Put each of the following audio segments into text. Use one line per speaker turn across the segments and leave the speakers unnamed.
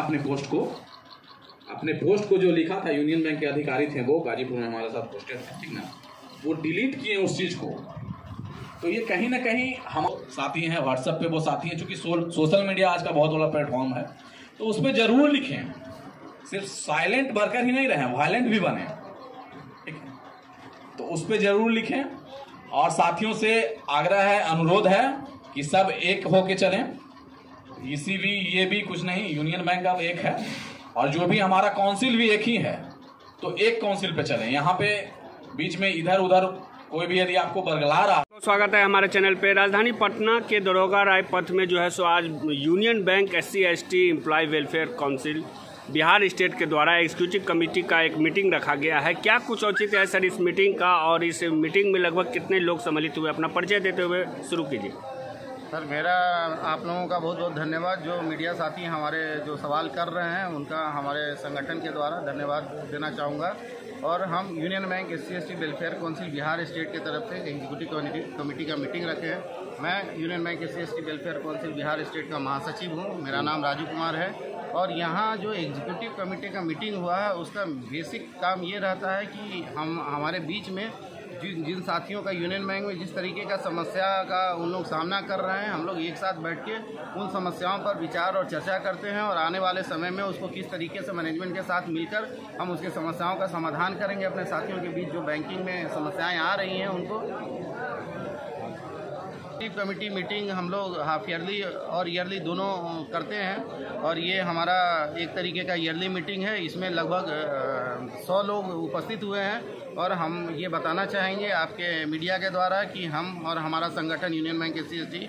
अपने पोस्ट को जो लिखा था, यूनियन बैंक के अधिकारी थे वो गाजीपुर में हमारे साथ पोस्टेड थे, ठीक ना, वो डिलीट किए उस चीज़ को। तो ये कहीं ना कहीं हम साथी हैं व्हाट्सएप पे, वो साथी हैं, चूंकि सोशल मीडिया आज का बहुत बड़ा प्लेटफॉर्म है, तो उसमें जरूर लिखें, सिर्फ साइलेंट भरकर ही नहीं रहे, वायलेंट भी बने, ठीक है। तो उस पर जरूर लिखें और साथियों से आग्रह है, अनुरोध है कि सब एक होके चलें। ECB ये भी कुछ नहीं, यूनियन बैंक अब एक है और जो भी हमारा काउंसिल भी एक ही है, तो एक काउंसिल पे चलें। यहाँ पे बीच में इधर उधर कोई भी यदि आपको बरगला रहा।
तो स्वागत है हमारे चैनल पे। राजधानी पटना के दरोगा राय पथ में जो है सो आज union bank SC/ST employ welfare council Bihar state के द्वारा एग्जीक्यूटिव कमेटी का एक मीटिंग रखा गया है। क्या कुछ औचित्य है सर इस मीटिंग का, और इस मीटिंग में लगभग कितने लोग सम्मिलित हुए, अपना परिचय देते हुए शुरू कीजिए।
सर, मेरा आप लोगों का बहुत बहुत धन्यवाद। जो मीडिया साथी हमारे जो सवाल कर रहे हैं उनका हमारे संगठन के द्वारा धन्यवाद देना चाहूँगा। और हम union bank SC/ST welfare council Bihar state की तरफ से एग्जीक्यूटिव कमेटी का मीटिंग रखे हैं। मैं union bank SC/ST welfare council Bihar state का महासचिव हूँ। मेरा नाम राजू कुमार है। और यहाँ जो एग्जीक्यूटिव कमेटी का मीटिंग हुआ है उसका बेसिक काम ये रहता है कि हमारे बीच में जिन साथियों का यूनियन बैंक में जिस तरीके का समस्या का उन लोग सामना कर रहे हैं, हम लोग एक साथ बैठ के उन समस्याओं पर विचार और चर्चा करते हैं और आने वाले समय में उसको किस तरीके से मैनेजमेंट के साथ मिलकर हम उसके समस्याओं का समाधान करेंगे। अपने साथियों के बीच जो बैंकिंग में समस्याएं आ रही हैं उनको कमेटी मीटिंग हम लोग हाफ ईयरली और ईयरली दोनों करते हैं। और ये हमारा एक तरीके का ईयरली मीटिंग है। इसमें लगभग 100 लोग उपस्थित हुए हैं। और हम ये बताना चाहेंगे आपके मीडिया के द्वारा कि हम और हमारा संगठन union bank SC/ST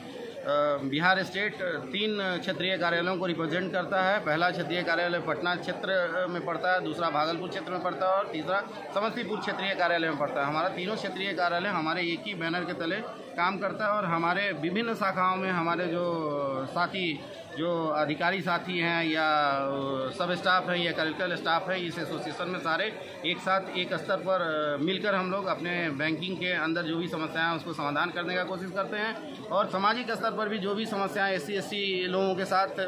Bihar state 3 क्षेत्रीय कार्यालयों को रिप्रेजेंट करता है। पहला क्षेत्रीय कार्यालय पटना क्षेत्र में पड़ता है, दूसरा भागलपुर क्षेत्र में पड़ता है और तीसरा समस्तीपुर क्षेत्रीय कार्यालय में पड़ता है। हमारा तीनों क्षेत्रीय कार्यालय हमारे एक ही बैनर के तले काम करता है। और हमारे विभिन्न शाखाओं में हमारे जो साथी, जो अधिकारी साथी हैं या सब स्टाफ हैं या कलेक्टर स्टाफ है, इस एसोसिएशन में सारे एक साथ एक स्तर पर मिलकर हम लोग अपने बैंकिंग के अंदर जो भी समस्याएं हैं उसको समाधान करने का कोशिश करते हैं। और सामाजिक स्तर पर भी जो भी समस्याएं SC/ST लोगों के साथ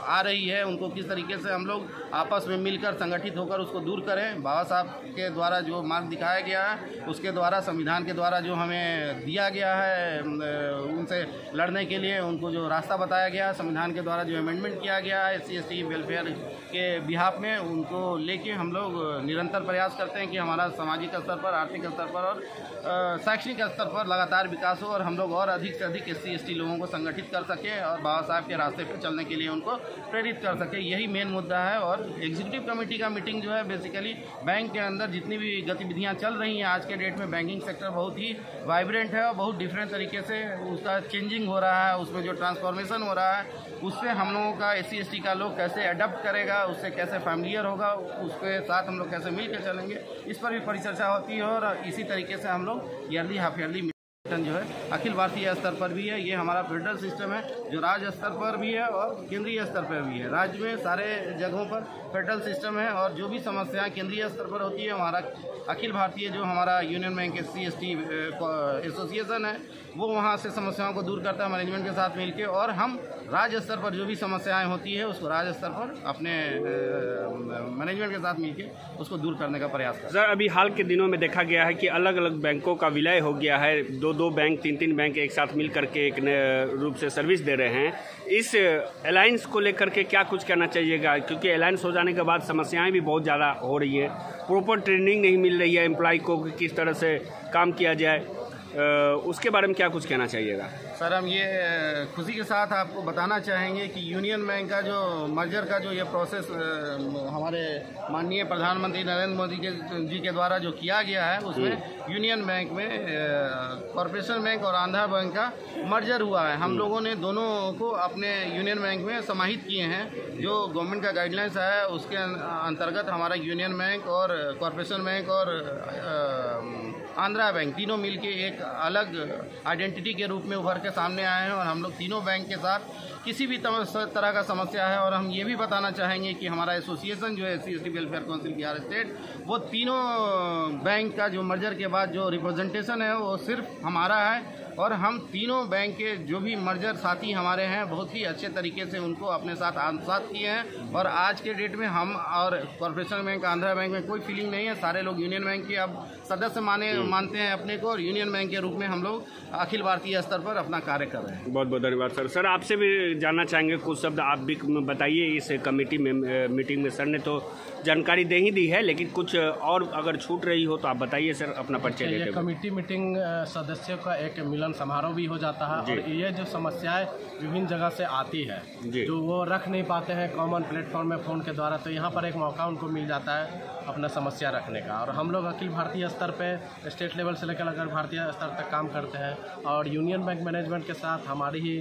आ रही है उनको किस तरीके से हम लोग आपस में मिलकर संगठित होकर उसको दूर करें। बाबा साहब के द्वारा जो मार्ग दिखाया गया है उसके द्वारा, संविधान के द्वारा जो हमें दिया गया है उनसे लड़ने के लिए, उनको जो रास्ता बताया गया, संविधान के द्वारा जो अमेंडमेंट किया गया है SC/ST वेलफेयर के बिहाफ में, उनको लेके हम लोग निरंतर प्रयास करते हैं कि हमारा सामाजिक स्तर पर, आर्थिक स्तर पर और शैक्षणिक स्तर पर लगातार विकास हो और हम लोग और अधिक से अधिक SC/ST लोगों को संगठित कर सके और बाबा साहब के रास्ते पर चलने के लिए उनको प्रेरित कर सके। यही मेन मुद्दा है। और एग्जीक्यूटिव कमेटी का मीटिंग जो है बेसिकली बैंक के अंदर जितनी भी गतिविधियाँ चल रही हैं, आज के डेट में बैंकिंग सेक्टर बहुत ही वाइब्रेंट है और बहुत डिफरेंट तरीके से उसका चेंजिंग हो रहा है, उसमें जो ट्रांसफॉर्मेशन हो रहा है उससे हम लोगों का SC/ST का लोग कैसे अडॉप्ट करेगा, उससे कैसे फैमिलियर होगा, उसके साथ हम लोग कैसे मिल के चलेंगे, इस पर भी परिचर्चा होती है। और इसी तरीके से हम लोग ईयरली हाफ ईयरली जो है अखिल भारतीय स्तर पर भी है। ये हमारा फेडरल सिस्टम है जो राज्य स्तर पर भी है और केंद्रीय स्तर पर भी है। राज्य में सारे जगहों पर फेडरल सिस्टम है और जो भी समस्याएं केंद्रीय स्तर पर होती है, हमारा अखिल भारतीय जो हमारा यूनियन बैंक SC/ST एसोसिएशन है वो वहाँ से समस्याओं को दूर करता है मैनेजमेंट के साथ मिलके। और हम राज्य स्तर पर जो भी समस्याएं होती है उसको राज्य स्तर पर अपने मैनेजमेंट के साथ मिलके उसको दूर करने का प्रयास करते हैं।
सर, अभी हाल के दिनों में देखा गया है कि अलग अलग बैंकों का विलय हो गया है। दो बैंक, तीन बैंक एक साथ मिल करके एक नए रूप से सर्विस दे रहे हैं। इस अलायंस को लेकर के क्या कुछ कहना चाहिएगा, क्योंकि अलायंस हो जाने के बाद समस्याएं भी बहुत ज़्यादा हो रही है, प्रॉपर ट्रेनिंग नहीं मिल रही है एम्प्लॉय को कि किस तरह से काम किया जाए, उसके बारे में क्या कुछ कहना चाहिएगा?
सर, हम ये खुशी के साथ आपको बताना चाहेंगे कि यूनियन बैंक का जो मर्जर का जो ये प्रोसेस हमारे माननीय प्रधानमंत्री नरेंद्र मोदी जी के द्वारा जो किया गया है उसमें यूनियन बैंक में कॉरपोरेशन बैंक और आंध्रा बैंक का मर्जर हुआ है। हम लोगों ने दोनों को अपने यूनियन बैंक में समाहित किए हैं। जो गवर्नमेंट का गाइडलाइंस है उसके अंतर्गत हमारा यूनियन बैंक और कॉरपोरेशन बैंक और आंध्रा बैंक तीनों मिलके एक अलग आइडेंटिटी के रूप में उभर के सामने आए हैं। और हम लोग तीनों बैंक के साथ किसी भी तरह का समस्या है, और हम ये भी बताना चाहेंगे कि हमारा एसोसिएशन जो है SC/ST welfare council Bihar state, वो तीनों बैंक का जो मर्जर के बाद जो रिप्रेजेंटेशन है वो सिर्फ हमारा है। और हम तीनों बैंक के जो भी मर्जर साथी हमारे हैं बहुत ही अच्छे तरीके से उनको अपने साथ आत्मसात किए हैं। और आज के डेट में हम और कॉर्पोरेशन बैंक, आंध्रा बैंक में कोई फीलिंग नहीं है। सारे लोग यूनियन बैंक के अब सदस्य मानते हैं अपने को, और यूनियन बैंक के रूप में हम लोग अखिल भारतीय स्तर पर अपना कार्य कर रहे हैं।
बहुत बहुत धन्यवाद सर। सर आपसे भी जानना चाहेंगे कुछ शब्द आप भी बताइए। इस कमेटी में मीटिंग में सर ने तो जानकारी दे ही दी है, लेकिन कुछ और अगर छूट रही हो तो आप बताइए सर, अपना परिचय देते हुए।
कमेटी मीटिंग सदस्यों का एक मिलन समारोह भी हो जाता है, और ये जो समस्याएं विभिन्न जगह से आती है जो वो रख नहीं पाते हैं कॉमन प्लेटफॉर्म में फ़ोन के द्वारा, तो यहाँ पर एक मौका उनको मिल जाता है अपना समस्या रखने का। और हम लोग अखिल भारतीय स्तर पे स्टेट लेवल से लेकर अगर भारतीय स्तर तक काम करते हैं, और यूनियन बैंक मैनेजमेंट के साथ हमारी ही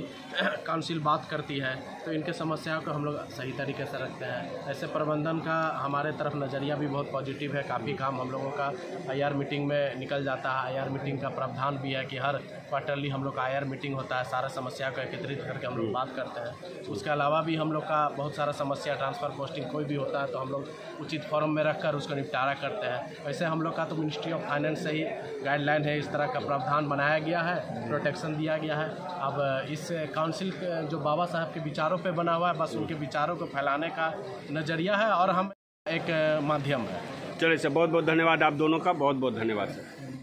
काउंसिल बात करती है, तो इनके समस्याओं को हम लोग सही तरीके से रखते हैं। ऐसे प्रबंधन का हमारे तरफ नज़रिया भी बहुत पॉजिटिव है। काफ़ी काम हम लोगों का IR मीटिंग में निकल जाता है। IR मीटिंग का प्रावधान भी है कि हर क्वार्टरली हम लोग का IR मीटिंग होता है, सारा समस्या को एकत्रित करके हम लोग बात करते हैं। उसके अलावा भी हम लोग का बहुत सारा समस्या ट्रांसफ़र पोस्टिंग कोई भी होता है तो हम लोग उचित फॉर्म में रख कर उसका निपटारा करते हैं। वैसे हम लोग का तो मिनिस्ट्री ऑफ फाइनेंस से ही गाइडलाइन है, इस तरह का प्रावधान बनाया गया है, प्रोटेक्शन दिया गया है। अब इस काउंसिल जो बाबा साहब के विचारों पे बना हुआ है, बस उनके विचारों को फैलाने का नज़रिया है, और हम एक माध्यम है।
चलिए सर, बहुत बहुत धन्यवाद आप दोनों का, बहुत बहुत धन्यवाद सर।